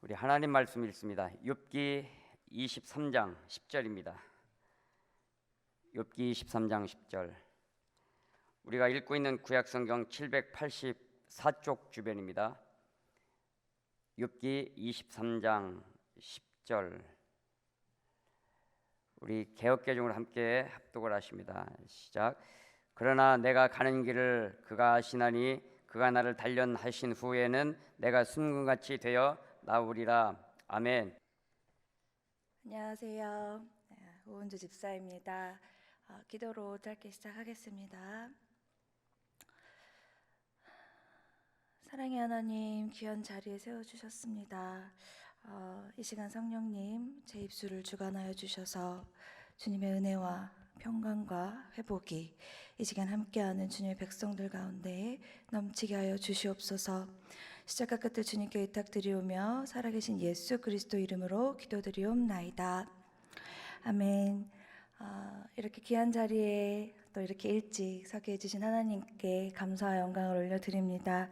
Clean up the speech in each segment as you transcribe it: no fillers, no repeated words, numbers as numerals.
우리 하나님 말씀 읽습니다. 욥기 23장 10절입니다. 욥기 23장 10절. 우리가 읽고 있는 구약성경 784쪽 주변입니다. 욥기 23장 10절. 우리 개역개정으로 함께 합독을 하십니다. 시작. 그러나 내가 가는 길을 그가 아시나니 그가 나를 단련하신 후에는 내가 순금같이 되어 나오리라. 아멘. 안녕하세요. 오은주 집사입니다. 기도로 짧게 시작하겠습니다. 사랑의 하나님, 귀한 자리에 세워주셨습니다. 이 시간 성령님 제 입술을 주관하여 주셔서 주님의 은혜와 평강과 회복이 이 시간 함께하는 주님의 백성들 가운데 넘치게 하여 주시옵소서. 시작과 끝을 주님께 의탁드리오며 살아계신 예수 그리스도 이름으로 기도드리옵나이다. 아멘. 이렇게 귀한 자리에 또 이렇게 일찍 서게 해주신 하나님께 감사와 영광을 올려드립니다.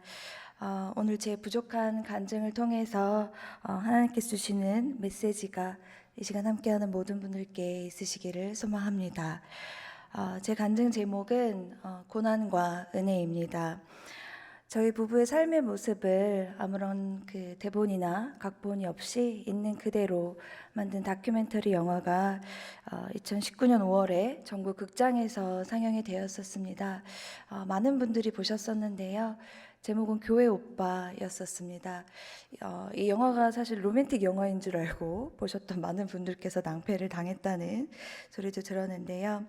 오늘 제 부족한 간증을 통해서 하나님께서 주시는 메시지가 이 시간 함께하는 모든 분들께 있으시기를 소망합니다. 제 간증 제목은 고난과 은혜입니다. 저희 부부의 삶의 모습을 아무런 그 대본이나 각본이 없이 있는 그대로 만든 다큐멘터리 영화가 2019년 5월에 전국 극장에서 상영이 되었었습니다. 많은 분들이 보셨었는데요. 제목은 교회 오빠였었습니다. 이 영화가 사실 로맨틱 영화인 줄 알고 보셨던 많은 분들께서 낭패를 당했다는 소리도 들었는데요.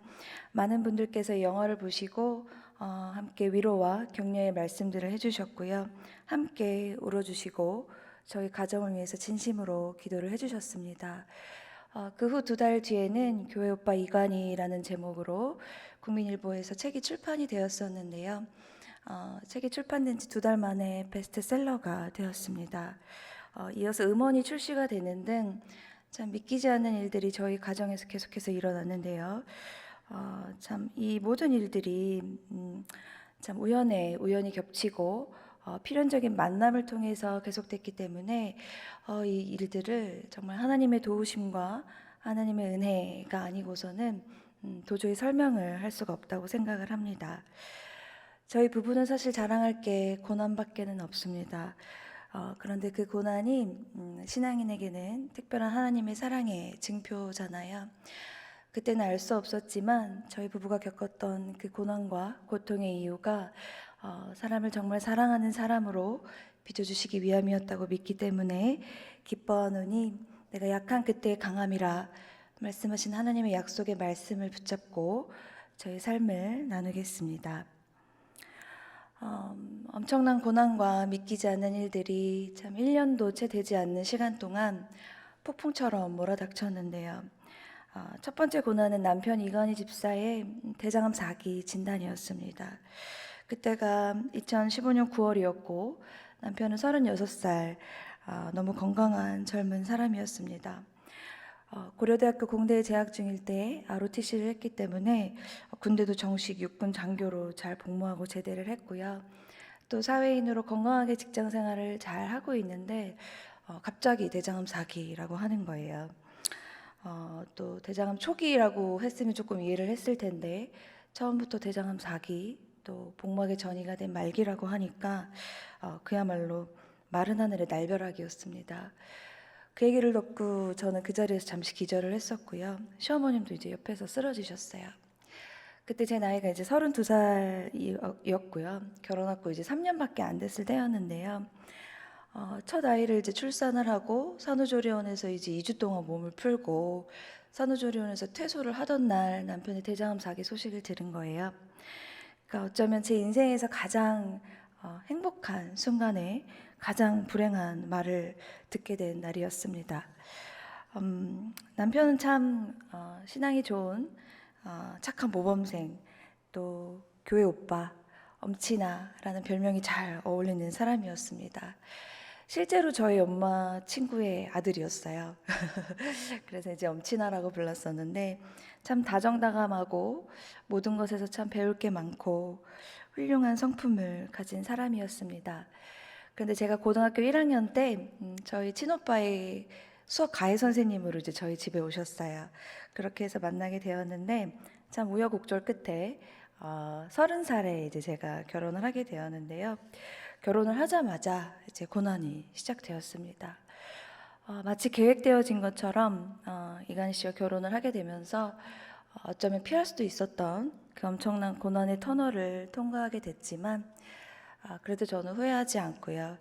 많은 분들께서 이 영화를 보시고 함께 위로와 격려의 말씀들을 해주셨고요. 함께 울어주시고 저희 가정을 위해서 진심으로 기도를 해주셨습니다. 그 후 2달 뒤에는 교회 오빠 이관이라는 제목으로 국민일보에서 책이 출판이 되었었는데요. 책이 출판된 지 2달 만에 베스트셀러가 되었습니다. 이어서 음원이 출시가 되는 등 참 믿기지 않는 일들이 저희 가정에서 계속해서 일어났는데요. 참 이 모든 일들이 참 우연히 겹치고 필연적인 만남을 통해서 계속됐기 때문에 이 일들을 정말 하나님의 도우심과 하나님의 은혜가 아니고서는 도저히 설명을 할 수가 없다고 생각을 합니다. 저희 부부는 사실 자랑할 게 고난밖에는 없습니다. 그런데 그 고난이 신앙인에게는 특별한 하나님의 사랑의 증표잖아요. 그때는 알 수 없었지만 저희 부부가 겪었던 그 고난과 고통의 이유가 사람을 정말 사랑하는 사람으로 빚어주시기 위함이었다고 믿기 때문에 기뻐하노니 내가 약한 그때의 강함이라 말씀하신 하나님의 약속의 말씀을 붙잡고 저희 삶을 나누겠습니다. 엄청난 고난과 믿기지 않는 일들이 참 1년도 채 되지 않는 시간 동안 폭풍처럼 몰아닥쳤는데요. 첫 번째 고난은 남편 이건희 집사의 대장암 4기 진단이었습니다. 그때가 2015년 9월이었고 남편은 36살, 너무 건강한 젊은 사람이었습니다. 고려대학교 공대에 재학 중일 때 ROTC를 했기 때문에 군대도 정식 육군 장교로 잘 복무하고 제대를 했고요. 또 사회인으로 건강하게 직장 생활을 잘 하고 있는데 갑자기 대장암 4기라고 하는 거예요. 또 대장암 초기라고 했으면 조금 이해를 했을 텐데 처음부터 대장암 4기 또 복막의 전이가 된 말기라고 하니까 그야말로 마른 하늘의 날벼락이었습니다. 그 얘기를 듣고 저는 그 자리에서 잠시 기절을 했었고요. 시어머님도 이제 옆에서 쓰러지셨어요. 그때 제 나이가 이제 32살이었고요. 결혼하고 이제 3년밖에 안 됐을 때였는데요. 첫 아이를 이제 출산을 하고 산후조리원에서 이제 2주 동안 몸을 풀고 산후조리원에서 퇴소를 하던 날 남편의 대장암 4기 소식을 들은 거예요. 그러니까 어쩌면 제 인생에서 가장 행복한 순간에 가장 불행한 말을 듣게 된 날이었습니다. 남편은 참 신앙이 좋은 착한 모범생, 또 교회 오빠, 엄친아라는 별명이 잘 어울리는 사람이었습니다. 실제로 저희 엄마 친구의 아들이었어요. 그래서 이제 엄친아라고 불렀었는데 참 다정다감하고 모든 것에서 참 배울 게 많고 훌륭한 성품을 가진 사람이었습니다. 그런데 제가 고등학교 1학년 때 저희 친오빠의 수학 가해 선생님으로 이제 저희 집에 오셨어요. 그렇게 해서 만나게 되었는데 참 우여곡절 끝에 30살에 이제 제가 결혼을 하게 되었는데요. 결혼을 하자마자 이제 고난이 시작되었습니다. 마치 계획되어진 것처럼 이간희 씨와 결혼을 하게 되면서 어쩌면 피할 수도 있었던 그 엄청난 고난의 터널을 통과하게 됐지만 그래도 저는 후회하지 않고요.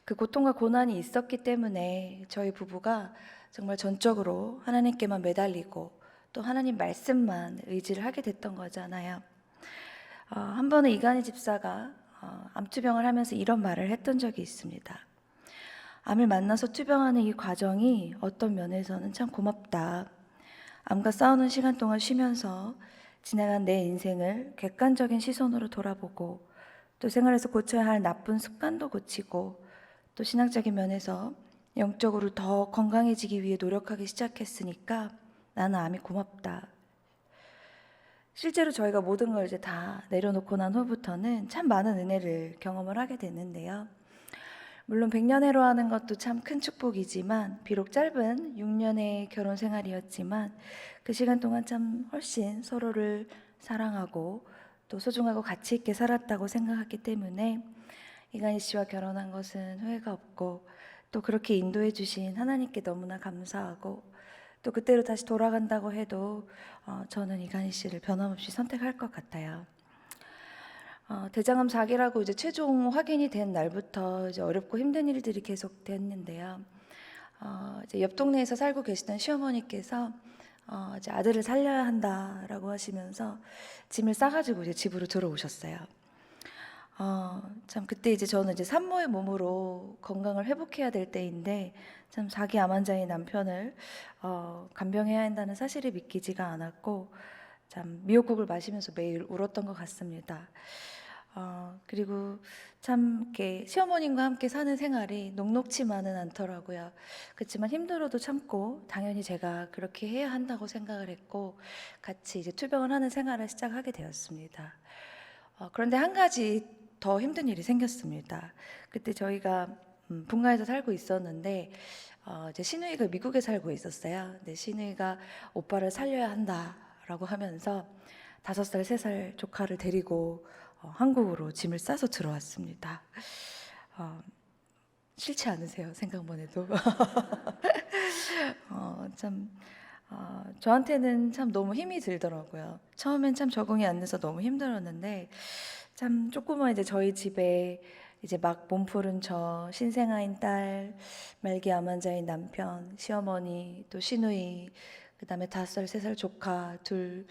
그 고통과 고난이 있었기 때문에 저희 부부가 정말 전적으로 하나님께만 매달리고 또 하나님 말씀만 의지를 하게 됐던 거잖아요. 한 번은 이간희 집사가 암투병을 하면서 이런 말을 했던 적이 있습니다. 암을 만나서 투병하는 이 과정이 어떤 면에서는 참 고맙다. 암과 싸우는 시간 동안 쉬면서 지나간 내 인생을 객관적인 시선으로 돌아보고 또 생활에서 고쳐야 할 나쁜 습관도 고치고 또 신앙적인 면에서 영적으로 더 건강해지기 위해 노력하기 시작했으니까 나는 암이 고맙다. 실제로 저희가 모든 걸 이제 다 내려놓고 난 후부터는 참 많은 은혜를 경험을 하게 됐는데요. 물론 100년회로 하는 것도 참 큰 축복이지만 비록 짧은 6년의 결혼 생활이었지만 그 시간 동안 참 훨씬 서로를 사랑하고 또 소중하고 가치 있게 살았다고 생각했기 때문에 이간희 씨와 결혼한 것은 후회가 없고 또 그렇게 인도해 주신 하나님께 너무나 감사하고 또 그때로 다시 돌아간다고 해도 저는 이간희 씨를 변함없이 선택할 것 같아요. 대장암 4기라고 이제 최종 확인이 된 날부터 이제 어렵고 힘든 일들이 계속 됐는데요. 이제 옆 동네에서 살고 계시던 시어머니께서 이제 아들을 살려야 한다라고 하시면서 짐을 싸가지고 이제 집으로 들어오셨어요. 참 그때 이제 저는 이제 산모의 몸으로 건강을 회복해야 될 때인데 참 4기 암 환자의 남편을 간병해야 한다는 사실이 믿기지가 않았고 참 미역국을 마시면서 매일 울었던 것 같습니다. 그리고 참 이렇게 시어머님과 함께 사는 생활이 녹록치만은 않더라고요. 그렇지만 힘들어도 참고 당연히 제가 그렇게 해야 한다고 생각을 했고 같이 이제 투병을 하는 생활을 시작하게 되었습니다. 그런데 한 가지 더 힘든 일이 생겼습니다. 그때 저희가 분가에서 살고 있었는데 이제 시누이가 미국에 살고 있었어요. 근데 시누이가 오빠를 살려야 한다라고 하면서 5살, 3살 조카를 데리고 한국으로 짐을 싸서 들어왔습니다. 싫지 않으세요? 생각만 해도. 참 저한테는 참 너무 힘이 들더라고요. 처음엔 참 적응이 안 돼서 너무 힘들었는데 참 조그만 이제 저희 집에 이제 막 몸푸른 저 신생아인 딸, 말기 암 환자인 남편, 시어머니, 또 시누이, 그다음에 5살, 3살 조카 둘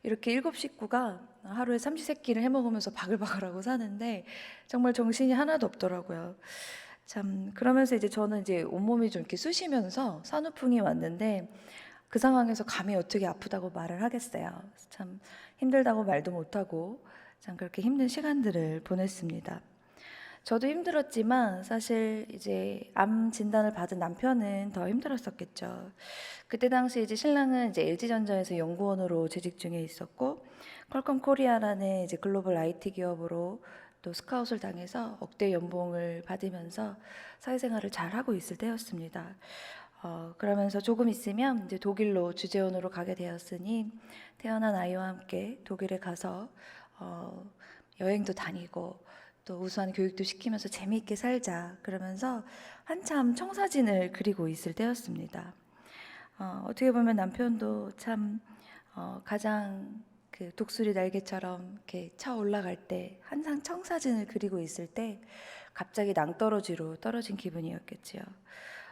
이렇게 7식구가 하루에 삼시세끼를 해먹으면서 바글바글하고 사는데 정말 정신이 하나도 없더라고요. 참 그러면서 이제 저는 이제 온몸이 좀 이렇게 쑤시면서 산후풍이 왔는데 그 상황에서 감히 어떻게 아프다고 말을 하겠어요. 참 힘들다고 말도 못하고 참 그렇게 힘든 시간들을 보냈습니다. 저도 힘들었지만 사실 이제 암 진단을 받은 남편은 더 힘들었었겠죠. 그때 당시 이제 신랑은 이제 LG전자에서 연구원으로 재직 중에 있었고 퀄컴 코리아라는 이제 글로벌 IT 기업으로 또 스카웃을 당해서 억대 연봉을 받으면서 사회생활을 잘 하고 있을 때였습니다. 그러면서 조금 있으면 이제 독일로 주재원으로 가게 되었으니 태어난 아이와 함께 독일에 가서 여행도 다니고 또 우수한 교육도 시키면서 재미있게 살자 그러면서 한참 청사진을 그리고 있을 때였습니다. 어떻게 보면 남편도 참 가장 그 독수리 날개처럼 이렇게 차 올라갈 때 항상 청사진을 그리고 있을 때 갑자기 낭떠러지로 떨어진 기분이었겠지요.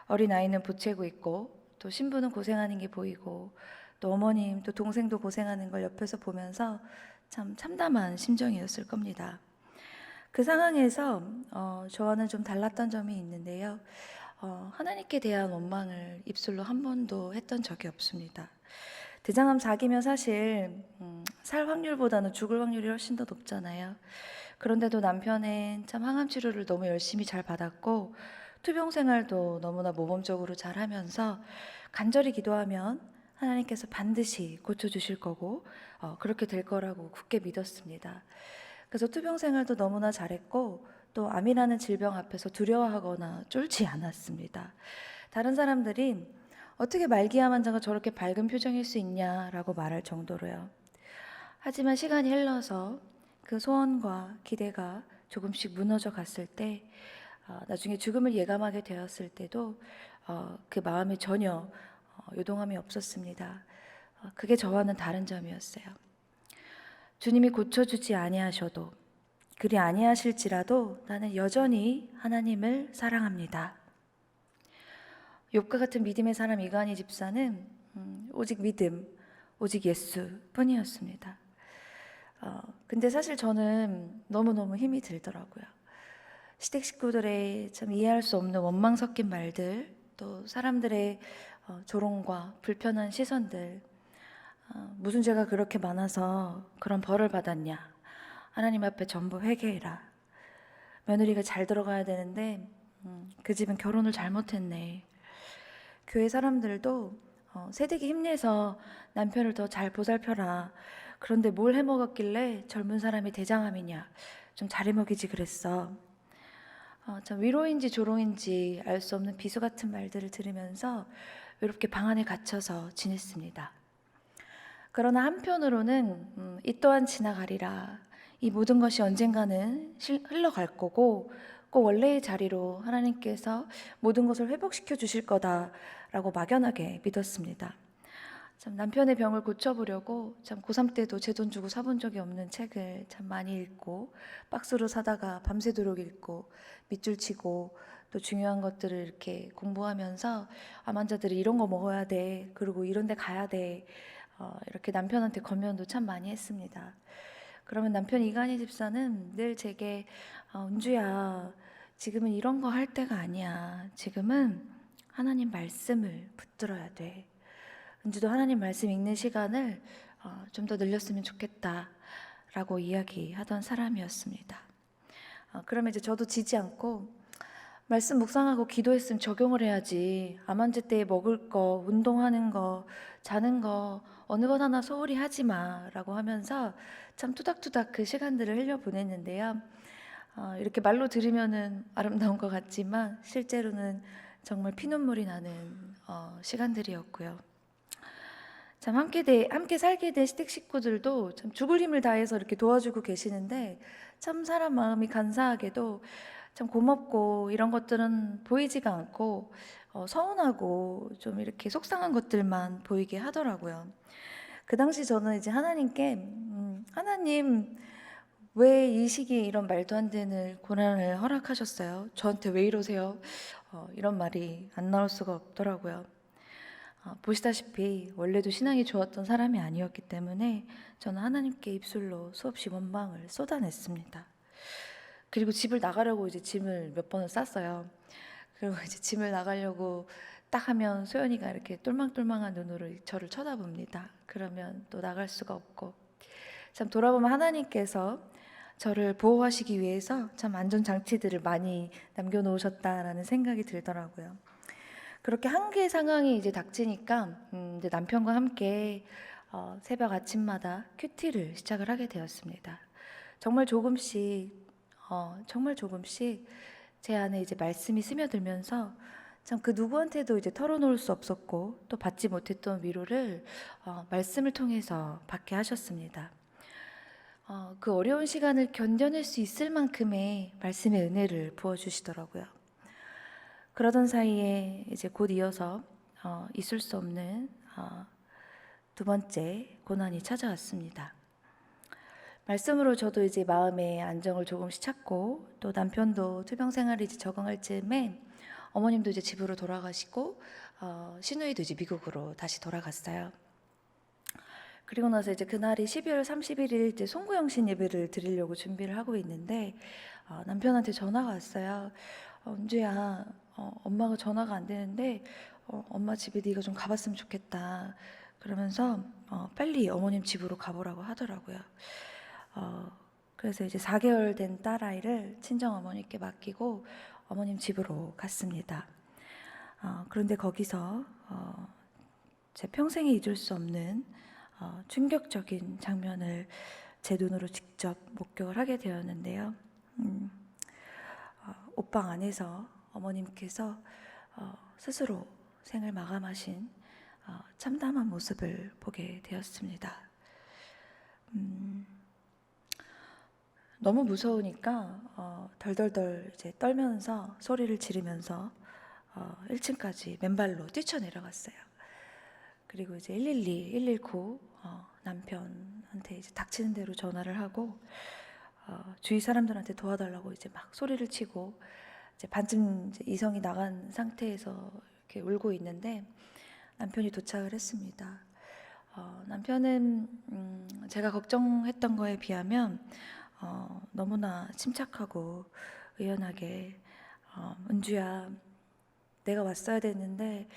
어린 아이는 보채고 있고 또 신부는 고생하는 게 보이고 또 어머님 또 동생도 고생하는 걸 옆에서 보면서 참 참담한 심정이었을 겁니다. 그 상황에서 저와는 좀 달랐던 점이 있는데요. 하나님께 대한 원망을 입술로 한 번도 했던 적이 없습니다. 대장암 4기면 사실 살 확률보다는 죽을 확률이 훨씬 더 높잖아요. 그런데도 남편은 참 항암 치료를 너무 열심히 잘 받았고 투병 생활도 너무나 모범적으로 잘 하면서 간절히 기도하면 하나님께서 반드시 고쳐주실 거고 그렇게 될 거라고 굳게 믿었습니다. 그래서 투병 생활도 너무나 잘했고 또 암이라는 질병 앞에서 두려워하거나 쫄지 않았습니다. 다른 사람들이 어떻게 말기암 환자가 저렇게 밝은 표정일 수 있냐라고 말할 정도로요. 하지만 시간이 흘러서 그 소원과 기대가 조금씩 무너져 갔을 때, 나중에 죽음을 예감하게 되었을 때도 그 마음에 전혀 요동함이 없었습니다. 그게 저와는 다른 점이었어요. 주님이 고쳐주지 아니하셔도, 그리 아니하실지라도 나는 여전히 하나님을 사랑합니다. 욥과 같은 믿음의 사람 이간희 집사는 오직 믿음, 오직 예수 뿐이었습니다. 근데 사실 저는 너무너무 힘이 들더라고요. 시댁 식구들의 참 이해할 수 없는 원망 섞인 말들, 또 사람들의 조롱과 불편한 시선들, 무슨 죄가 그렇게 많아서 그런 벌을 받았냐, 하나님 앞에 전부 회개해라, 며느리가 잘 들어가야 되는데 그 집은 결혼을 잘못했네, 교회 사람들도 세대기 힘내서 남편을 더 잘 보살펴라, 그런데 뭘 해먹었길래 젊은 사람이 대장암이냐, 좀 잘해먹이지 그랬어. 참 위로인지 조롱인지 알 수 없는 비수 같은 말들을 들으면서 외롭게 방 안에 갇혀서 지냈습니다. 그러나 한편으로는 이 또한 지나가리라, 이 모든 것이 언젠가는 흘러갈 거고 꼭 원래의 자리로 하나님께서 모든 것을 회복시켜 주실 거다라고 막연하게 믿었습니다. 참 남편의 병을 고쳐보려고 참 고3 때도 제 돈 주고 사본 적이 없는 책을 참 많이 읽고, 박스로 사다가 밤새도록 읽고 밑줄 치고, 또 중요한 것들을 이렇게 공부하면서 암 환자들이 이런 거 먹어야 돼, 그리고 이런 데 가야 돼, 이렇게 남편한테 권면도 참 많이 했습니다. 그러면 남편 이간희 집사는 늘 제게 은주야, 지금은 이런 거 할 때가 아니야, 지금은 하나님 말씀을 붙들어야 돼, 은주도 하나님 말씀 읽는 시간을 좀 더 늘렸으면 좋겠다 라고 이야기하던 사람이었습니다. 그러면 이제 저도 지지 않고 말씀 묵상하고 기도했으면 적용을 해야지, 암 환자 때 먹을 거, 운동하는 거, 자는 거 어느 것 하나 소홀히 하지 마 라고 하면서 참 투닥투닥 그 시간들을 흘려보냈는데요. 이렇게 말로 들으면은 아름다운 것 같지만 실제로는 정말 피눈물이 나는 시간들이었고요. 참 함께 살게 된 시댁 식구들도 참 죽을 힘을 다해서 이렇게 도와주고 계시는데, 참 사람 마음이 간사하게도 참 고맙고 이런 것들은 보이지가 않고 서운하고 좀 이렇게 속상한 것들만 보이게 하더라고요. 그 당시 저는 이제 하나님께 하나님, 왜 이 시기에 이런 말도 안 되는 고난을 허락하셨어요? 저한테 왜 이러세요? 이런 말이 안 나올 수가 없더라고요. 보시다시피 원래도 신앙이 좋았던 사람이 아니었기 때문에 저는 하나님께 입술로 수없이 원망을 쏟아냈습니다. 그리고 집을 나가려고 이제 짐을 몇 번을 쌌어요. 그리고 이제 짐을 나가려고 딱 하면 소연이가 이렇게 똘망똘망한 눈으로 저를 쳐다봅니다. 그러면 또 나갈 수가 없고, 참 돌아보면 하나님께서 저를 보호하시기 위해서 참 안전장치들을 많이 남겨놓으셨다라는 생각이 들더라고요. 그렇게 한계의 상황이 이제 닥치니까 이제 남편과 함께 새벽 아침마다 큐티를 시작을 하게 되었습니다. 정말 조금씩 제 안에 이제 말씀이 스며들면서 참 그 누구한테도 이제 털어놓을 수 없었고 또 받지 못했던 위로를 말씀을 통해서 받게 하셨습니다. 그 어려운 시간을 견뎌낼 수 있을 만큼의 말씀의 은혜를 부어주시더라고요. 그러던 사이에 이제 곧 이어서 있을 수 없는 두 번째 고난이 찾아왔습니다. 말씀으로 저도 이제 마음의 안정을 조금씩 찾고, 또 남편도 투병 생활에 이제 적응할 즈음에 어머님도 이제 집으로 돌아가시고 시누이도 이제 미국으로 다시 돌아갔어요. 그리고 나서 이제 그날이 12월 31일 이제 송구영신 예배를 드리려고 준비를 하고 있는데 남편한테 전화가 왔어요. 은주야, 엄마가 전화가 안 되는데 엄마 집에 네가 좀 가봤으면 좋겠다. 그러면서 빨리 어머님 집으로 가보라고 하더라고요. 그래서 이제 4개월 된 딸아이를 친정 어머니께 맡기고 어머님 집으로 갔습니다. 그런데 거기서 제 평생에 잊을 수 없는 충격적인 장면을 제 눈으로 직접 목격을 하게 되었는데요. 옷방 안에서 어머님께서 스스로 생을 마감하신 참담한 모습을 보게 되었습니다. 너무 무서우니까 덜덜덜 이제 떨면서 소리를 지르면서 1층까지 맨발로 뛰쳐내려갔어요. 그리고 이제 112, 119 남편한테 이제 닥치는 대로 전화를 하고 주위 사람들한테 도와달라고 이제 막 소리를 치고 이제 반쯤 이제 이성이 나간 상태에서 이렇게 울고 있는데 남편이 도착을 했습니다. 남편은 제가 걱정했던 거에 비하면 너무나 침착하고 의연하게 은주야, 내가 왔어야 됐는데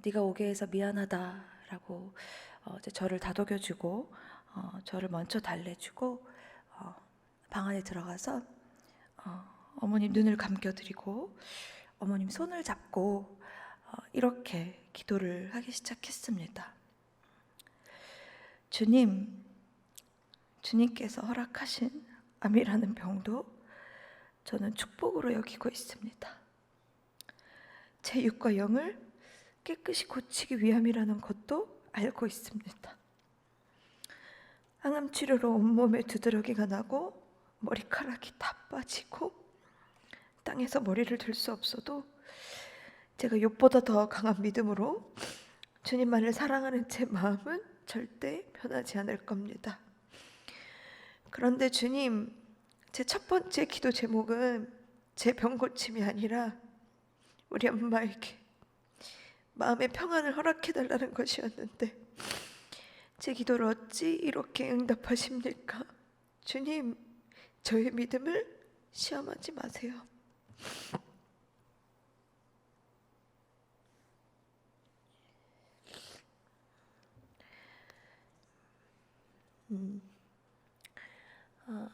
네가 오게 해서 미안하다라고 이제 저를 다독여주고 저를 먼저 달래주고 방 안에 들어가서 어머님 눈을 감겨드리고 어머님 손을 잡고 이렇게 기도를 하기 시작했습니다. 주님께서 허락하신 암이라는 병도 저는 축복으로 여기고 있습니다. 제 육과 영을 깨끗이 고치기 위함이라는 것도 알고 있습니다. 항암 치료로 온몸에 두드러기가 나고 머리카락이 다 빠지고 땅에서 머리를 들 수 없어도 제가 욕보다 더 강한 믿음으로 주님만을 사랑하는 제 마음은 절대 변하지 않을 겁니다. 그런데 주님, 제 첫 번째 기도 제목은 제 병 고침이 아니라 우리 엄마에게 마음의 평안을 허락해달라는 것이었는데 제 기도를 어찌 이렇게 응답하십니까? 주님, 저의 믿음을 시험하지 마세요.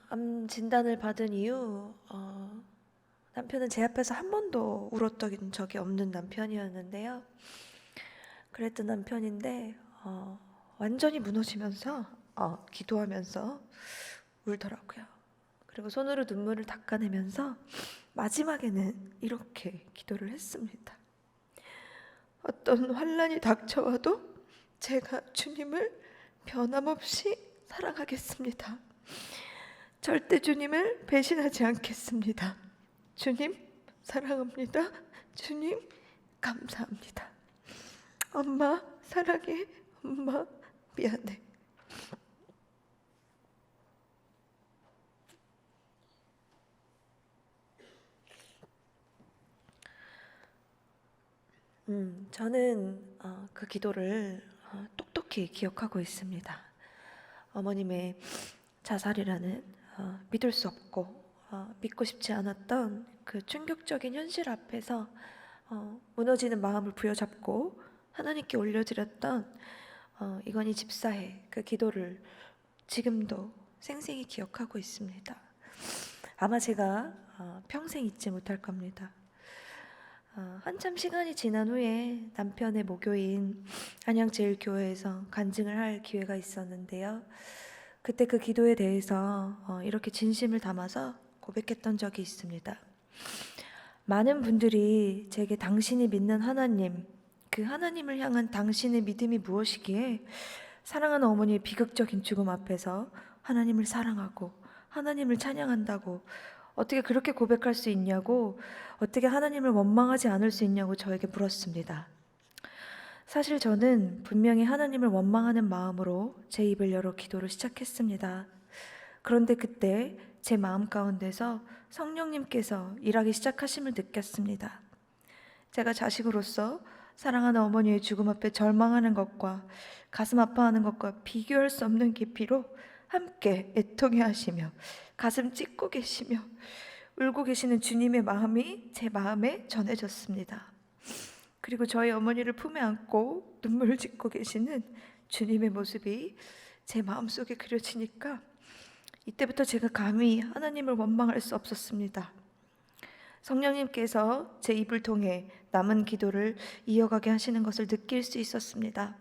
암 진단을 받은 이후 남편은 제 앞에서 한 번도 울었던 적이 없는 남편이었는데요. 그랬던 남편인데 완전히 무너지면서 기도하면서 울더라고요. 그리고 손으로 눈물을 닦아내면서 마지막에는 이렇게 기도를 했습니다. 어떤 환난이 닥쳐와도 제가 주님을 변함없이 사랑하겠습니다. 절대 주님을 배신하지 않겠습니다. 주님 사랑합니다. 주님 감사합니다. 엄마 사랑해. 엄마 미안해. 저는 그 기도를 똑똑히 기억하고 있습니다. 어머님의 자살이라는 믿을 수 없고 믿고 싶지 않았던 그 충격적인 현실 앞에서 무너지는 마음을 부여잡고 하나님께 올려드렸던 이건희 집사의 그 기도를 지금도 생생히 기억하고 있습니다. 아마 제가 평생 잊지 못할 겁니다. 한참 시간이 지난 후에 남편의 모교인 안양제일교회에서 간증을 할 기회가 있었는데요. 그때 그 기도에 대해서 이렇게 진심을 담아서 고백했던 적이 있습니다. 많은 분들이 제게 당신이 믿는 하나님, 그 하나님을 향한 당신의 믿음이 무엇이기에 사랑하는 어머니의 비극적인 죽음 앞에서 하나님을 사랑하고 하나님을 찬양한다고 어떻게 그렇게 고백할 수 있냐고, 어떻게 하나님을 원망하지 않을 수 있냐고 저에게 물었습니다. 사실 저는 분명히 하나님을 원망하는 마음으로 제 입을 열어 기도를 시작했습니다. 그런데 그때 제 마음 가운데서 성령님께서 일하기 시작하심을 느꼈습니다. 제가 자식으로서 사랑하는 어머니의 죽음 앞에 절망하는 것과 가슴 아파하는 것과 비교할 수 없는 깊이로 함께 애통해 하시며 가슴 찢고 계시며 울고 계시는 주님의 마음이 제 마음에 전해졌습니다. 그리고 저희 어머니를 품에 안고 눈물을 짓고 계시는 주님의 모습이 제 마음속에 그려지니까 이때부터 제가 감히 하나님을 원망할 수 없었습니다. 성령님께서 제 입을 통해 남은 기도를 이어가게 하시는 것을 느낄 수 있었습니다.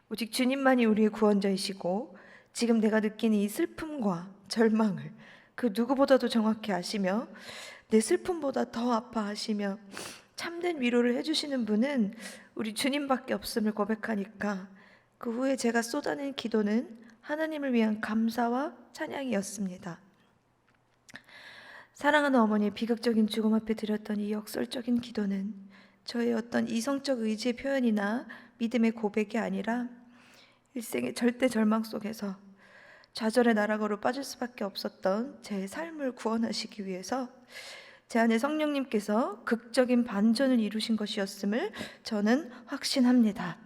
오직 주님만이 우리의 구원자이시고 지금 내가 느끼는 이 슬픔과 절망을 그 누구보다도 정확히 아시며 내 슬픔보다 더 아파하시며 참된 위로를 해주시는 분은 우리 주님밖에 없음을 고백하니까 그 후에 제가 쏟아낸 기도는 하나님을 위한 감사와 찬양이었습니다. 사랑하는 어머니의 비극적인 죽음 앞에 드렸던 이 역설적인 기도는 저의 어떤 이성적 의지의 표현이나 믿음의 고백이 아니라 일생의 절대 절망 속에서 좌절의 나락으로 빠질 수밖에 없었던 제 삶을 구원하시기 위해서 제 안에 성령님께서 극적인 반전을 이루신 것이었음을 저는 확신합니다.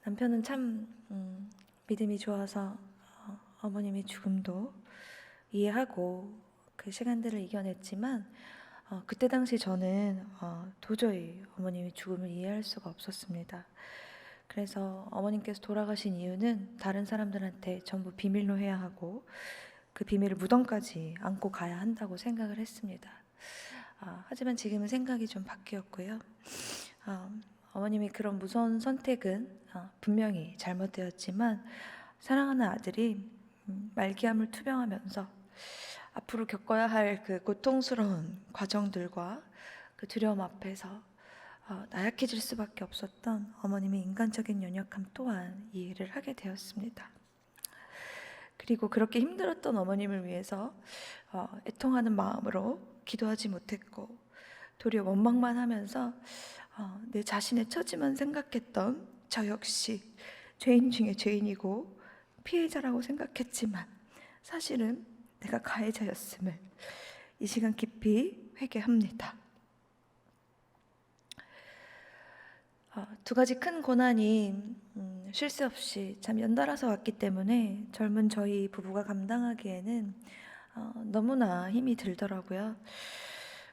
남편은 참 믿음이 좋아서 어머님의 죽음도 이해하고 그 시간들을 이겨냈지만 그때 당시 저는 도저히 어머님의 죽음을 이해할 수가 없었습니다. 그래서 어머님께서 돌아가신 이유는 다른 사람들한테 전부 비밀로 해야 하고 그 비밀을 무덤까지 안고 가야 한다고 생각을 했습니다. 하지만 지금은 생각이 좀 바뀌었고요. 어머님이 그런 무서운 선택은 분명히 잘못되었지만 사랑하는 아들이 말기암을 투병하면서 앞으로 겪어야 할 그 고통스러운 과정들과 그 두려움 앞에서 나약해질 수밖에 없었던 어머님의 인간적인 연약함 또한 이해를 하게 되었습니다. 그리고 그렇게 힘들었던 어머님을 위해서 애통하는 마음으로 기도하지 못했고 도리어 원망만 하면서 내 자신의 처지만 생각했던 저 역시 죄인 중에 죄인이고 피해자라고 생각했지만 사실은 내가 가해자였음을 이 시간 깊이 회개합니다. 두 가지 큰 고난이 쉴 새 없이 참 연달아서 왔기 때문에 젊은 저희 부부가 감당하기에는 너무나 힘이 들더라고요.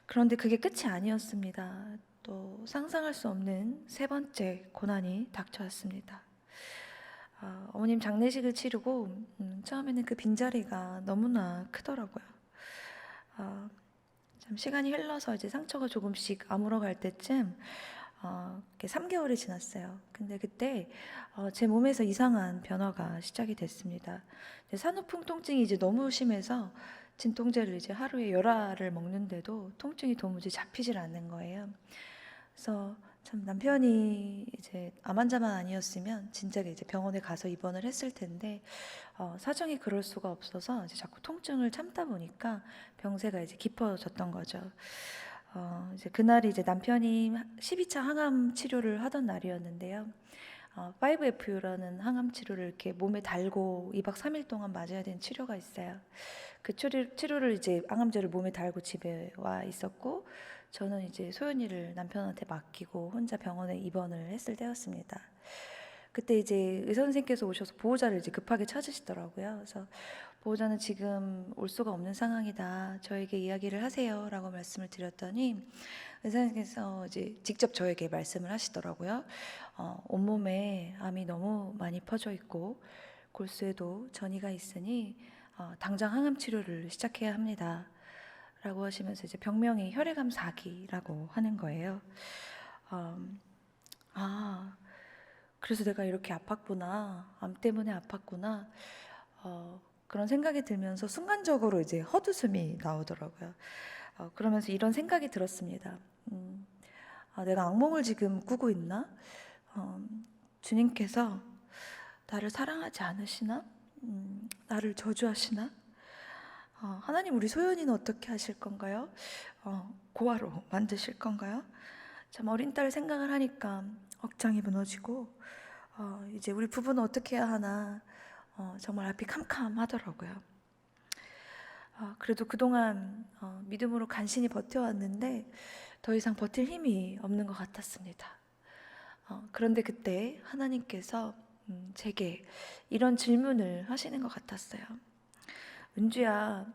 그런데 그게 끝이 아니었습니다. 또 상상할 수 없는 세 번째 고난이 닥쳐왔습니다. 어머님 장례식을 치르고 처음에는 그 빈자리가 너무나 크더라고요. 참 시간이 흘러서 이제 상처가 조금씩 아물어갈 때쯤 3개월이 지났어요. 근데 그때 제 몸에서 이상한 변화가 시작이 됐습니다. 산후풍 통증이 이제 너무 심해서 진통제를 이제 하루에 10알을 먹는데도 통증이 도무지 잡히질 않는 거예요. 그래서 참 남편이 이제 암 환자만 아니었으면 진작에 이제 병원에 가서 입원을 했을 텐데 사정이 그럴 수가 없어서 이제 자꾸 통증을 참다 보니까 병세가 이제 깊어졌던 거죠. 이제 그날이 이제 남편이 12차 항암 치료를 하던 날이었는데요. 5FU라는 항암 치료를 이렇게 몸에 달고 2박 3일 동안 맞아야 되는 치료가 있어요. 그 치료를 이제 항암제를 몸에 달고 집에 와 있었고 저는 이제 소연이를 남편한테 맡기고 혼자 병원에 입원을 했을 때였습니다. 그때 이제 의사 선생님께서 오셔서 보호자를 이제 급하게 찾으시더라고요. 그래서 보호자는 지금 올 수가 없는 상황이다. 저에게 이야기를 하세요라고 말씀을 드렸더니 의사 선생님께서 이제 직접 저에게 말씀을 하시더라고요. 온몸에 암이 너무 많이 퍼져 있고 골수에도 전이가 있으니 당장 항암 치료를 시작해야 합니다. 라고 하시면서 이제 병명이 혈액암 4기라고 하는 거예요. 그래서 내가 이렇게 아팠구나, 암 때문에 아팠구나, 그런 생각이 들면서 순간적으로 이제 헛웃음이 나오더라고요. 그러면서 이런 생각이 들었습니다. 내가 악몽을 지금 꾸고 있나? 주님께서 나를 사랑하지 않으시나? 나를 저주하시나? 하나님 우리 소연이는 어떻게 하실 건가요? 고아로 만드실 건가요? 참 어린 딸 생각을 하니까 억장이 무너지고 이제 우리 부부는 어떻게 해야 하나 정말 앞이 캄캄하더라고요. 그래도 그동안 믿음으로 간신히 버텨왔는데 더 이상 버틸 힘이 없는 것 같았습니다. 그런데 그때 하나님께서 제게 이런 질문을 하시는 것 같았어요. 은주야,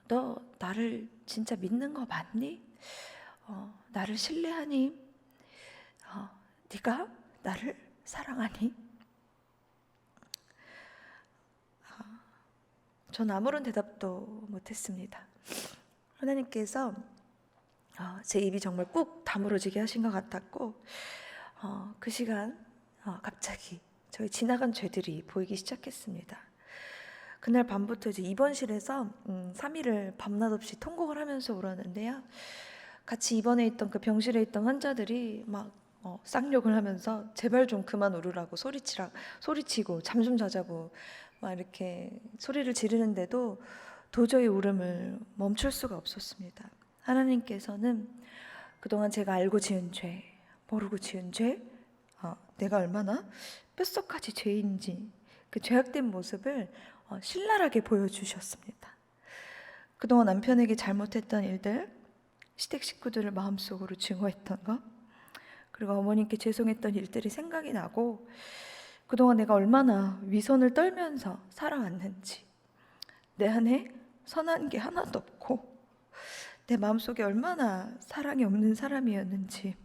너 나를 진짜 믿는 거 맞니? 나를 신뢰하니? 네가 나를 사랑하니? 전 아무런 대답도 못했습니다. 하나님께서 제 입이 정말 꾹 다물어지게 하신 것 같았고 그 시간 갑자기 저희 지나간 죄들이 보이기 시작했습니다. 그날 밤부터 이제 입원실에서 3일을 밤낮 없이 통곡을 하면서 울었는데요. 같이 입원해 있던 그 병실에 있던 환자들이 막 쌍욕을 하면서 제발 좀 그만 울으라고 소리치고 잠 좀 자자고 막 이렇게 소리를 지르는데도 도저히 울음을 멈출 수가 없었습니다. 하나님께서는 그동안 제가 알고 지은 죄, 모르고 지은 죄, 내가 얼마나 뼛속까지 죄인지 그 죄악된 모습을 신랄하게 보여주셨습니다. 그동안 남편에게 잘못했던 일들, 시댁 식구들을 마음속으로 증오했던 것, 그리고 어머님께 죄송했던 일들이 생각이 나고 그동안 내가 얼마나 위선을 떨면서 살아왔는지, 내 안에 선한 게 하나도 없고 내 마음속에 얼마나 사랑이 없는 사람이었는지,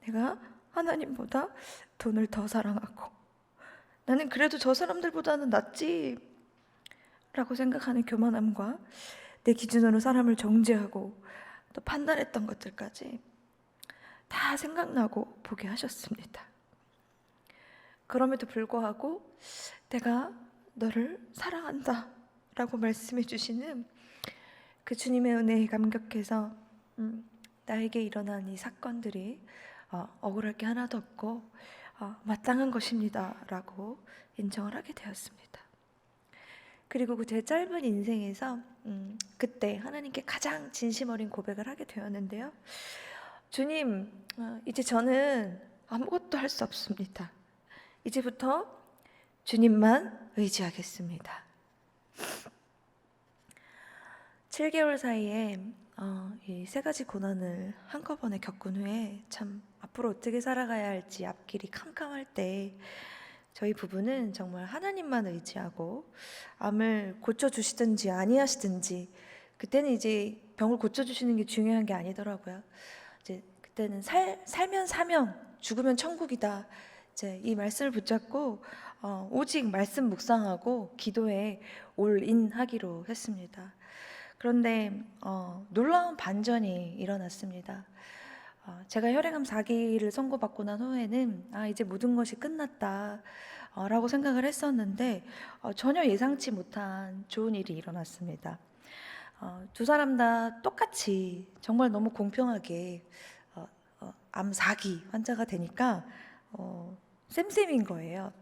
내가 하나님보다 돈을 더 사랑하고 나는 그래도 저 사람들보다는 낫지 라고 생각하는 교만함과 내 기준으로 사람을 정죄하고 또 판단했던 것들까지 다 생각나고 보게 하셨습니다. 그럼에도 불구하고 내가 너를 사랑한다 라고 말씀해 주시는 그 주님의 은혜에 감격해서 나에게 일어난 이 사건들이 억울할 게 하나도 없고 마땅한 것입니다 라고 인정을 하게 되었습니다. 그리고 그 제 짧은 인생에서 그때 하나님께 가장 진심 어린 고백을 하게 되었는데요. 주님, 이제 저는 아무것도 할 수 없습니다. 이제부터 주님만 의지하겠습니다. 7개월 사이에 이 3가지 고난을 한꺼번에 겪은 후에 참 앞으로 어떻게 살아가야 할지 앞길이 캄캄할 때 저희 부부는 정말 하나님만 의지하고 암을 고쳐주시든지 아니하시든지, 그때는 이제 병을 고쳐주시는 게 중요한 게 아니더라고요. 이제 그때는 살면 사명, 죽으면 천국이다. 이제 이 말씀을 붙잡고 오직 말씀 묵상하고 기도에 올인하기로 했습니다. 그런데 놀라운 반전이 일어났습니다. 제가 혈액암 4기를 선고받고 난 후에는 이제 모든 것이 끝났다 라고 생각을 했었는데 전혀 예상치 못한 좋은 일이 일어났습니다. 두 사람 다 똑같이 정말 너무 공평하게 암 4기 환자가 되니까 쌤쌤인 거예요.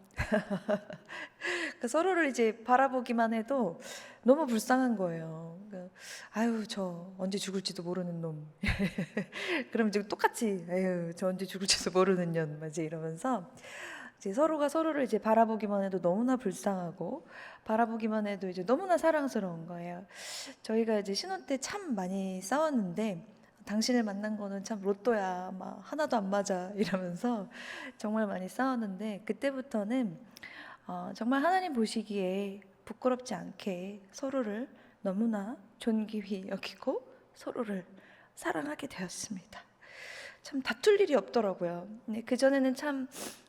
서로를 이제 바라보기만 해도 너무 불쌍한 거예요. 아유, 저 언제 죽을지도 모르는 놈. 그럼 이제 똑같이, 아유, 저 언제 죽을지도 모르는 년, 이제 이러면서 이제 서로가 서로를 이제 바라보기만 해도 너무나 불쌍하고 바라보기만 해도 이제 너무나 사랑스러운 거예요. 저희가 이제 신혼 때 참 많이 싸웠는데 당신을 만난 거는 참 로또야, 막 하나도 안 맞아 이러면서 정말 많이 싸웠는데 그때부터는 정말 하나님 보시기에 부끄럽지 않게 서로를 너무나 존귀히 여기고 서로를 사랑하게 되었습니다. 참 다툴 일이 없더라고요. 그전에는 참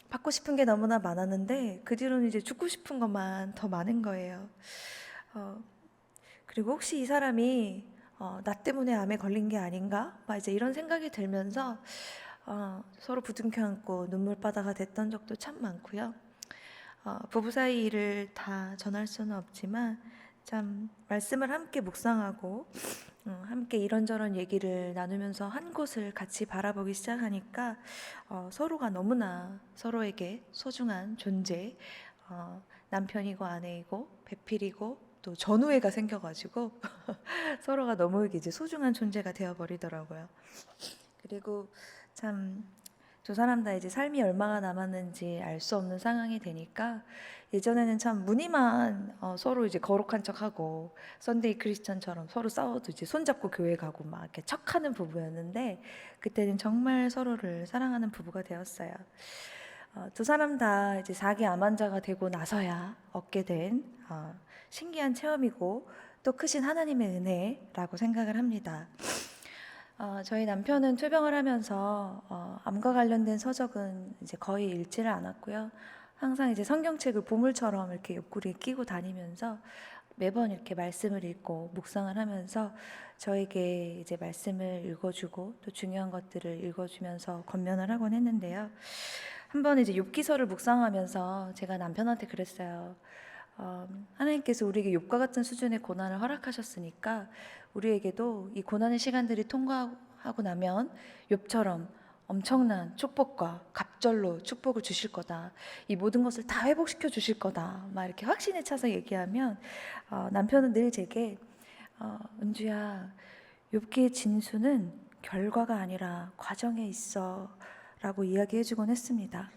받고 싶은 게 너무나 많았는데 그 뒤로는 이제 죽고 싶은 것만 더 많은 거예요. 그리고 혹시 이 사람이 나 때문에 암에 걸린 게 아닌가? 막 이제 이런 생각이 들면서 서로 부둥켜 안고 눈물바다가 됐던 적도 참 많고요. 부부 사이 일을 다 전할 수는 없지만 참 말씀을 함께 묵상하고 함께 이런저런 얘기를 나누면서 한 곳을 같이 바라보기 시작하니까 서로가 너무나 서로에게 소중한 존재, 남편이고 아내이고 배필이고 또 전우애가 생겨가지고 서로가 너무 이제 소중한 존재가 되어버리더라고요. 그리고 참 두 사람 다 이제 삶이 얼마나 남았는지 알 수 없는 상황이 되니까 예전에는 참 무늬만 서로 이제 거룩한 척하고 썬데이 크리스천처럼 서로 싸워도 이제 손잡고 교회 가고 막 이렇게 척하는 부부였는데 그때는 정말 서로를 사랑하는 부부가 되었어요. 두 사람 다 이제 4기 암 환자가 되고 나서야 얻게 된 신기한 체험이고 또 크신 하나님의 은혜라고 생각을 합니다. 저희 남편은 투병을 하면서 암과 관련된 서적은 이제 거의 읽지를 않았고요. 항상 이제 성경책을 보물처럼 이렇게 옆구리에 끼고 다니면서 매번 이렇게 말씀을 읽고 묵상을 하면서 저에게 이제 말씀을 읽어주고 또 중요한 것들을 읽어주면서 권면을 하곤 했는데요. 한번 이제 욥기서를 묵상하면서 제가 남편한테 그랬어요. 하나님께서 우리에게 욥과 같은 수준의 고난을 허락하셨으니까 우리에게도 이 고난의 시간들이 통과하고 나면 욥처럼 엄청난 축복과 갑절로 축복을 주실 거다. 이 모든 것을 다 회복시켜 주실 거다. 막 이렇게 확신에 차서 얘기하면 남편은 늘 제게 은주야, 욥기의 진수는 결과가 아니라 과정에 있어라고 이야기해주곤 했습니다.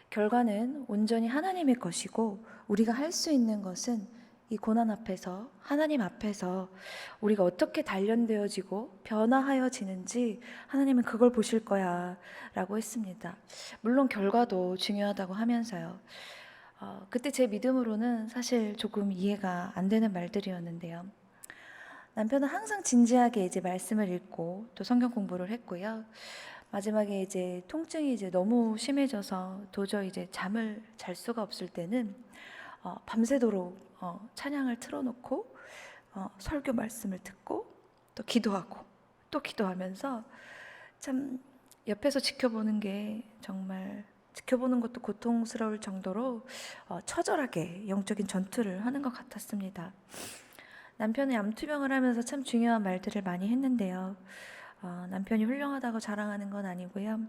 결과는 온전히 하나님의 것이고 우리가 할 수 있는 것은 이 고난 앞에서 하나님 앞에서 우리가 어떻게 단련되어지고 변화하여지는지 하나님은 그걸 보실 거야 라고 했습니다. 물론 결과도 중요하다고 하면서요. 그때 제 믿음으로는 사실 조금 이해가 안 되는 말들이었는데요. 남편은 항상 진지하게 이제 말씀을 읽고 또 성경 공부를 했고요. 마지막에 이제 통증이 이제 너무 심해져서 도저히 이제 잠을 잘 수가 없을 때는 밤새도록 찬양을 틀어놓고 설교 말씀을 듣고 또 기도하고 또 기도하면서 참 옆에서 지켜보는 게 정말 지켜보는 것도 고통스러울 정도로 처절하게 영적인 전투를 하는 것 같았습니다. 남편은 암투병을 하면서 참 중요한 말들을 많이 했는데요. 남편이 훌륭하다고 자랑하는 건 아니고요.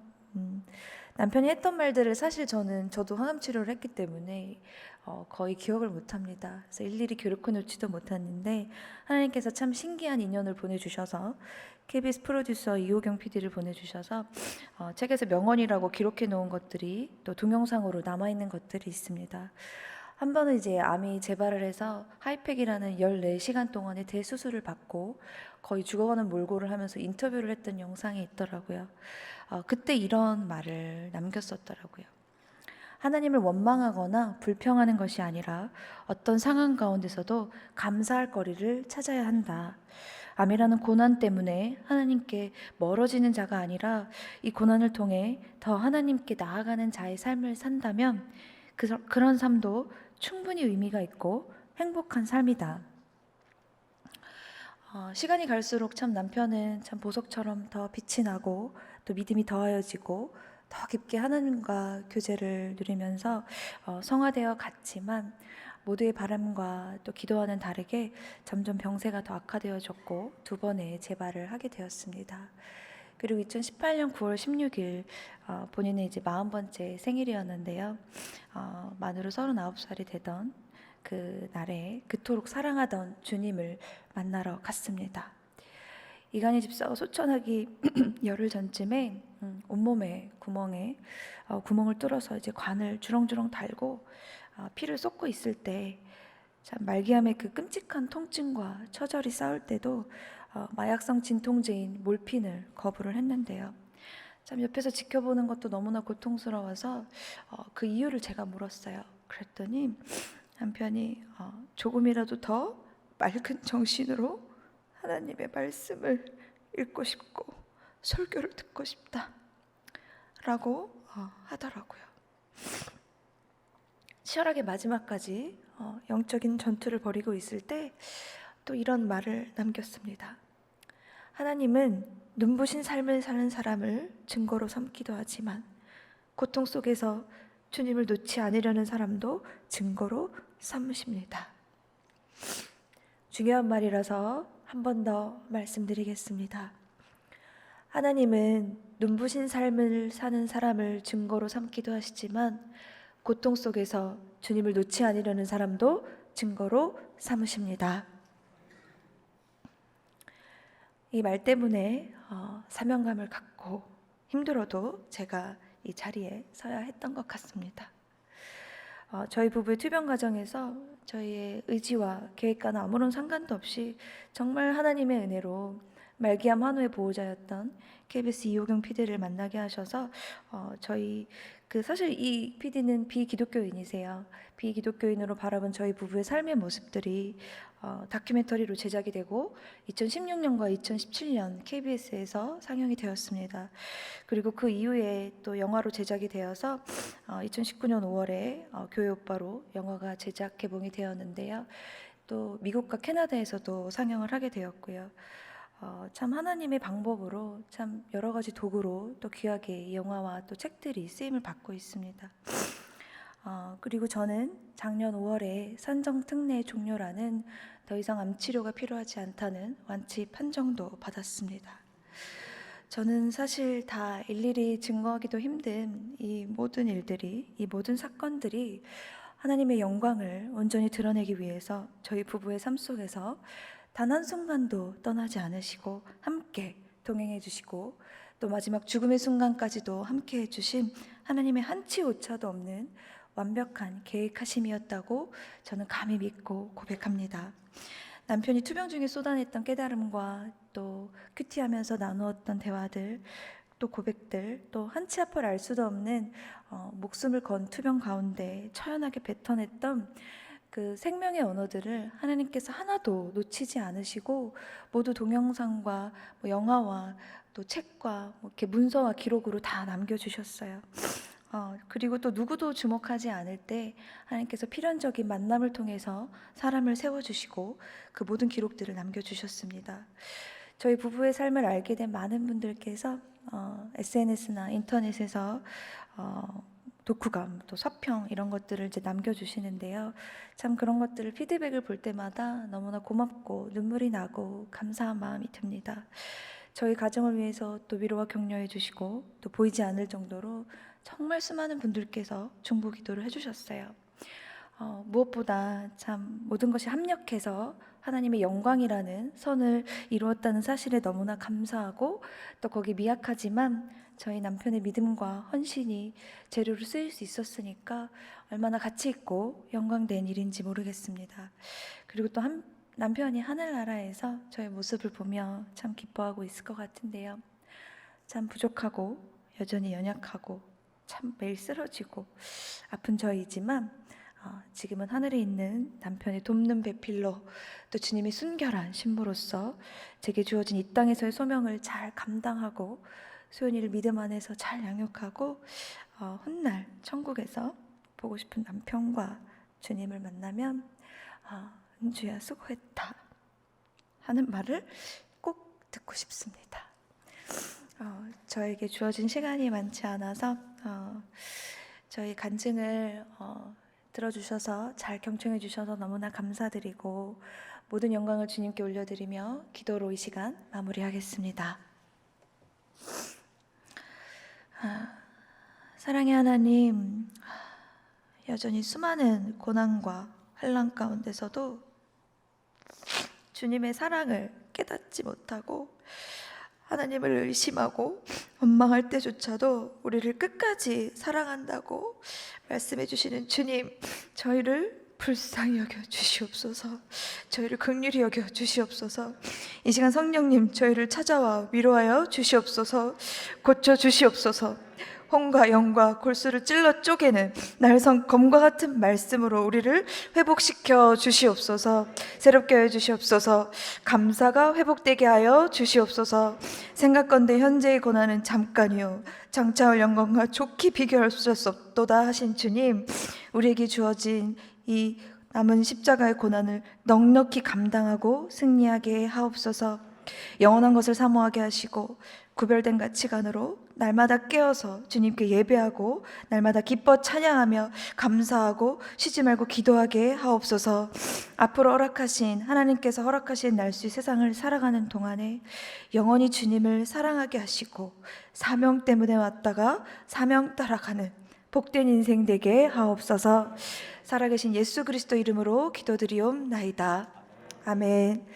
남편이 했던 말들을 사실 저도 항암 치료를 했기 때문에 거의 기억을 못합니다. 그래서 일일이 기록해 놓지도 못했는데 하나님께서 참 신기한 인연을 보내주셔서 KBS 프로듀서 이호경 PD를 보내주셔서 책에서 명언이라고 기록해 놓은 것들이 또 동영상으로 남아있는 것들이 있습니다. 한 번은 이제 암이 재발을 해서 하이팩이라는 14시간 동안의 대수술을 받고 거의 죽어가는 몰골을 하면서 인터뷰를 했던 영상이 있더라고요. 그때 이런 말을 남겼었더라고요. 하나님을 원망하거나 불평하는 것이 아니라 어떤 상황 가운데서도 감사할 거리를 찾아야 한다. 암이라는 고난 때문에 하나님께 멀어지는 자가 아니라 이 고난을 통해 더 하나님께 나아가는 자의 삶을 산다면 그런 삶도 충분히 의미가 있고 행복한 삶이다. 시간이 갈수록 참 남편은 참 보석처럼 더 빛이 나고 또 믿음이 더하여지고 더 깊게 하나님과 교제를 누리면서 성화되어 갔지만 모두의 바람과 또 기도와는 다르게 점점 병세가 더 악화되어졌고 두 번의 재발을 하게 되었습니다. 그리고 2018년 9월 16일 본인의 이제 40번째 생일이었는데요. 만으로 39살이 되던 그 날에 그토록 사랑하던 주님을 만나러 갔습니다. 이간희 집사가 소천하기 열흘 전쯤에 온몸에 구멍에 구멍을 뚫어서 이제 관을 주렁주렁 달고 피를 쏟고 있을 때 참 말기암의 그 끔찍한 통증과 처절히 싸울 때도 마약성 진통제인 몰핀을 거부를 했는데요. 참 옆에서 지켜보는 것도 너무나 고통스러워서 그 이유를 제가 물었어요. 그랬더니 남편이 조금이라도 더 맑은 정신으로 하나님의 말씀을 읽고 싶고 설교를 듣고 싶다 라고 하더라고요. 치열하게 마지막까지 영적인 전투를 벌이고 있을 때 또 이런 말을 남겼습니다. 하나님은 눈부신 삶을 사는 사람을 증거로 삼기도 하지만 고통 속에서 주님을 놓지 않으려는 사람도 증거로 삼으십니다. 중요한 말이라서 한 번 더 말씀드리겠습니다. 하나님은 눈부신 삶을 사는 사람을 증거로 삼기도 하시지만 고통 속에서 주님을 놓지 않으려는 사람도 증거로 삼으십니다. 이 말 때문에 사명감을 갖고 힘들어도 제가 이 자리에 서야 했던 것 같습니다. 저희 부부의 투병 과정에서 저희의 의지와 계획과는 아무런 상관도 없이 정말 하나님의 은혜로 말기암 환우의 보호자였던 KBS 이호경 PD를 만나게 하셔서 저희 사실 이 PD는 비기독교인이세요. 비기독교인으로 바라본 저희 부부의 삶의 모습들이 다큐멘터리로 제작이 되고 2016년과 2017년 KBS에서 상영이 되었습니다. 그리고 그 이후에 또 영화로 제작이 되어서 2019년 5월에 교회 오빠로 영화가 제작 개봉이 되었는데요. 또 미국과 캐나다에서도 상영을 하게 되었고요. 참 하나님의 방법으로 참 여러 가지 도구로 또 귀하게 이 영화와 또 책들이 쓰임을 받고 있습니다. 그리고 저는 작년 5월에 산정특례 종료라는 더 이상 암 치료가 필요하지 않다는 완치 판정도 받았습니다. 저는 사실 다 일일이 증거하기도 힘든 이 모든 일들이, 이 모든 사건들이 하나님의 영광을 온전히 드러내기 위해서 저희 부부의 삶 속에서 단 한순간도 떠나지 않으시고 함께 동행해 주시고 또 마지막 죽음의 순간까지도 함께 해주신 하나님의 한치 오차도 없는 완벽한 계획하심이었다고 저는 감히 믿고 고백합니다. 남편이 투병 중에 쏟아냈던 깨달음과 또 큐티하면서 나누었던 대화들, 또 고백들, 또 한치 앞을 알 수도 없는 목숨을 건 투병 가운데 처연하게 뱉어냈던 그 생명의 언어들을 하나님께서 하나도 놓치지 않으시고 모두 동영상과 영화와 또 책과 이렇게 문서와 기록으로 다 남겨주셨어요. 그리고 또 누구도 주목하지 않을 때 하나님께서 필연적인 만남을 통해서 사람을 세워주시고 그 모든 기록들을 남겨주셨습니다. 저희 부부의 삶을 알게 된 많은 분들께서 SNS나 인터넷에서 독후감, 또 서평 이런 것들을 이제 남겨주시는데요. 참 그런 것들을 피드백을 볼 때마다 너무나 고맙고 눈물이 나고 감사한 마음이 듭니다. 저희 가정을 위해서 또 위로와 격려해 주시고 또 보이지 않을 정도로 정말 수많은 분들께서 중보 기도를 해주셨어요. 무엇보다 참 모든 것이 합력해서 하나님의 영광이라는 선을 이루었다는 사실에 너무나 감사하고 또 거기 미약하지만 저희 남편의 믿음과 헌신이 재료로 쓰일 수 있었으니까 얼마나 가치 있고 영광된 일인지 모르겠습니다. 그리고 또 남편이 하늘나라에서 저의 모습을 보며 참 기뻐하고 있을 것 같은데요. 참 부족하고 여전히 연약하고 참 매일 쓰러지고 아픈 저이지만 지금은 하늘에 있는 남편의 돕는 배필로 또 주님의 순결한 신부로서 제게 주어진 이 땅에서의 소명을 잘 감당하고 소연이를 믿음 안에서 잘 양육하고 훗날 천국에서 보고 싶은 남편과 주님을 만나면 은주야 수고했다 하는 말을 꼭 듣고 싶습니다. 저에게 주어진 시간이 많지 않아서 저희 간증을 들어주셔서 잘 경청해 주셔서 너무나 감사드리고 모든 영광을 주님께 올려드리며 기도로 이 시간 마무리하겠습니다. 사랑의 하나님, 여전히 수많은 고난과 환난 가운데서도 주님의 사랑을 깨닫지 못하고 하나님을 의심하고 원망할 때조차도 우리를 끝까지 사랑한다고 말씀해 주시는 주님, 저희를 불쌍히 여겨 주시옵소서. 저희를 긍휼히 여겨 주시옵소서. 이 시간 성령님 저희를 찾아와 위로하여 주시옵소서. 고쳐 주시옵소서. 혼과 영과 골수를 찔러 쪼개는 날선 검과 같은 말씀으로 우리를 회복시켜 주시옵소서. 새롭게 해 주시옵소서. 감사가 회복되게 하여 주시옵소서. 생각건대 현재의 고난은 잠깐이요 장차올 영광과 좋게 비교할 수 없도다 하신 주님, 우리에게 주어진 이 남은 십자가의 고난을 넉넉히 감당하고 승리하게 하옵소서. 영원한 것을 사모하게 하시고 구별된 가치관으로 날마다 깨어서 주님께 예배하고 날마다 기뻐 찬양하며 감사하고 쉬지 말고 기도하게 하옵소서. 앞으로 하나님께서 허락하신 날씨 세상을 살아가는 동안에 영원히 주님을 사랑하게 하시고 사명 때문에 왔다가 사명 따라가는 복된 인생 되게 하옵소서. 살아계신 예수 그리스도 이름으로 기도드리옵나이다. 아멘.